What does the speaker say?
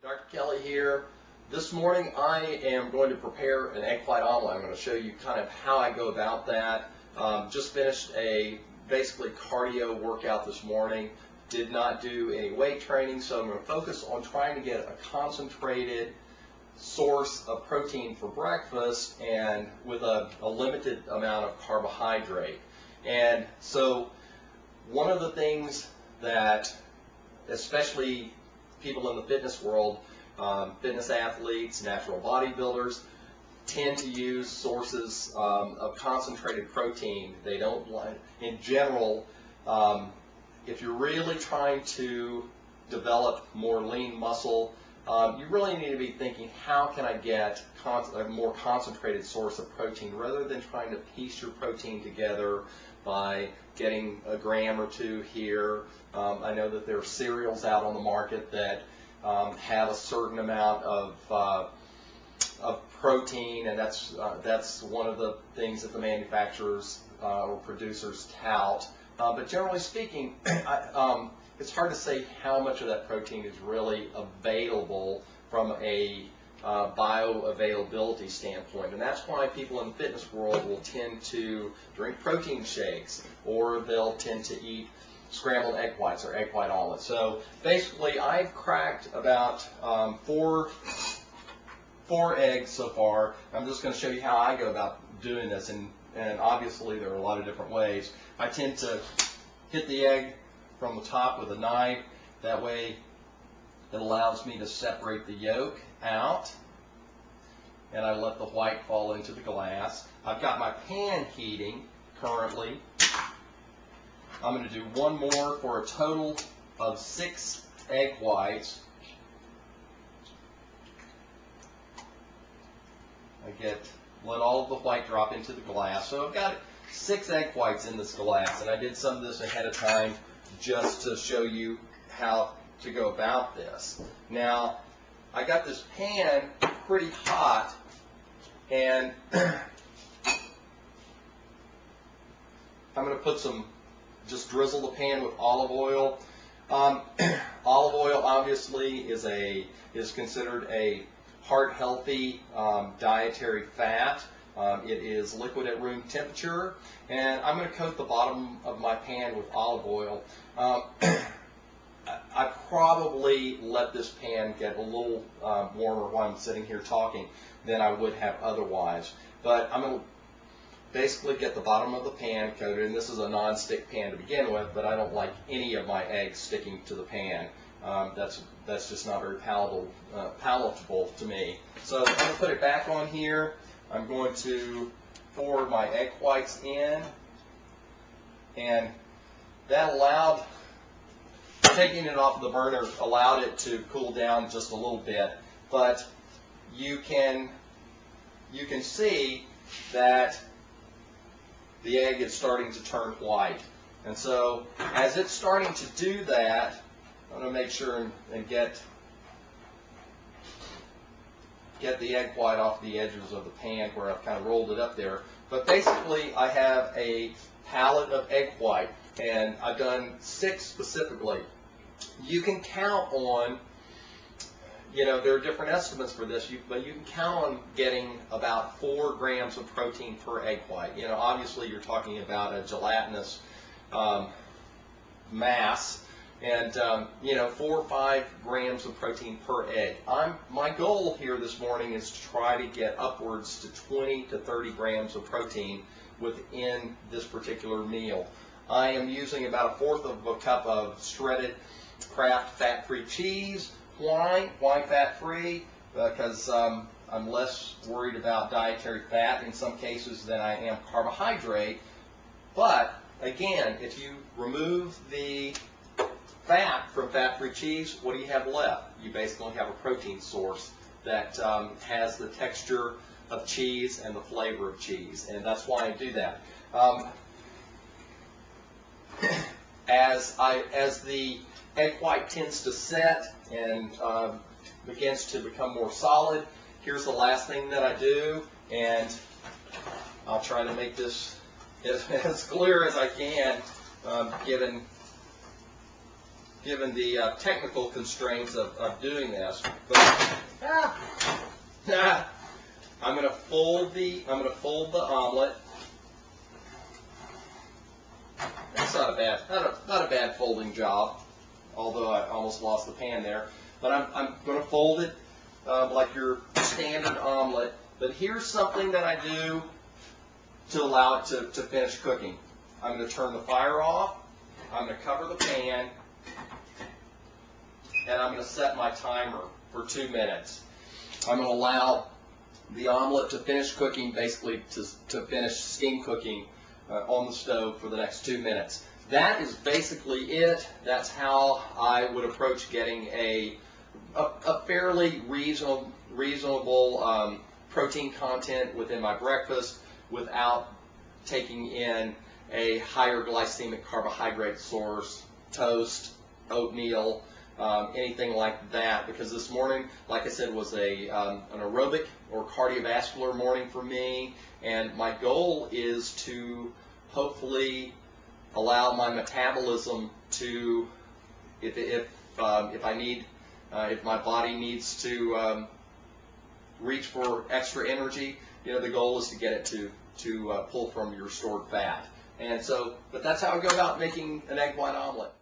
Dr. Kelley here. This morning I am going to prepare an egg white omelet. I'm going to show you kind of how I go about that. Just finished a basically cardio workout this morning. Did not do any weight training, so I'm going to focus on trying to get a concentrated source of protein for breakfast and with a limited amount of carbohydrate. And so one of the things that especially people in the fitness world, fitness athletes, natural bodybuilders, tend to use sources of concentrated protein. They don't like, in general, if you're really trying to develop more lean muscle, you really need to be thinking, how can I get a more concentrated source of protein rather than trying to piece your protein together by getting a gram or two here. I know that there are cereals out on the market that have a certain amount of protein, and that's one of the things that the manufacturers or producers tout. But generally speaking, it's hard to say how much of that protein is really available from a bioavailability standpoint, and that's why people in the fitness world will tend to drink protein shakes, or they'll tend to eat scrambled egg whites or egg white omelets. So basically, I've cracked about four eggs so far. I'm just going to show you how I go about doing this, and obviously there are a lot of different ways. I tend to hit the egg from the top with a knife. That way it allows me to separate the yolk out, and I let the white fall into the glass. I've got my pan heating currently. I'm going to do one more for a total of 6 egg whites. Let all of the white drop into the glass. So I've got 6 egg whites in this glass, and I did some of this ahead of time just to show you how to go about this. Now, I got this pan pretty hot, and I'm going to put just drizzle the pan with olive oil. Olive oil obviously is considered a heart-healthy dietary fat. It is liquid at room temperature, and I'm going to coat the bottom of my pan with olive oil. I probably let this pan get a little warmer while I'm sitting here talking than I would have otherwise. But I'm going to basically get the bottom of the pan coated, and this is a non-stick pan to begin with, but I don't like any of my eggs sticking to the pan. That's just not very palatable to me. So I'm going to put it back on here. I'm going to pour my egg whites in, and that allowed, taking it off the burner allowed it to cool down just a little bit, but you can see that the egg is starting to turn white. And so as it's starting to do that, I'm going to make sure and get the egg white off the edges of the pan where I've kind of rolled it up there. But basically I have a pallet of egg white, and I've done 6 specifically. You can count on, there are different estimates for this, but you can count on getting about 4 grams of protein per egg white. Obviously you're talking about a gelatinous mass, and 4 or 5 grams of protein per egg. My goal here this morning is to try to get upwards to 20 to 30 grams of protein within this particular meal. I am using about 1/4 of a cup of shredded Kraft fat-free cheese. Why fat-free? Because I'm less worried about dietary fat in some cases than I am carbohydrate. But again, if you remove the fat from fat-free cheese, what do you have left? You basically have a protein source that has the texture of cheese and the flavor of cheese, and that's why I do that. As the egg white tends to set and begins to become more solid, here's the last thing that I do, and I'll try to make this as clear as I can, given given the technical constraints of doing this. But I'm going to fold the omelet. That's not a bad folding job, although I almost lost the pan there. But I'm going to fold it like your standard omelet. But here's something that I do to allow it to finish cooking. I'm going to turn the fire off. I'm going to cover the pan, and I'm going to set my timer for 2 minutes. I'm going to allow the omelet to finish cooking, basically to finish steam cooking on the stove for the next 2 minutes. That is basically it. That's how I would approach getting a fairly reasonable protein content within my breakfast without taking in a higher glycemic carbohydrate source, toast, oatmeal, anything like that. Because this morning, like I said, was an aerobic or cardiovascular morning for me, and my goal is to hopefully allow my metabolism to, if my body needs to reach for extra energy, the goal is to get it to pull from your stored fat. And so, but that's how I go about making an egg white omelet.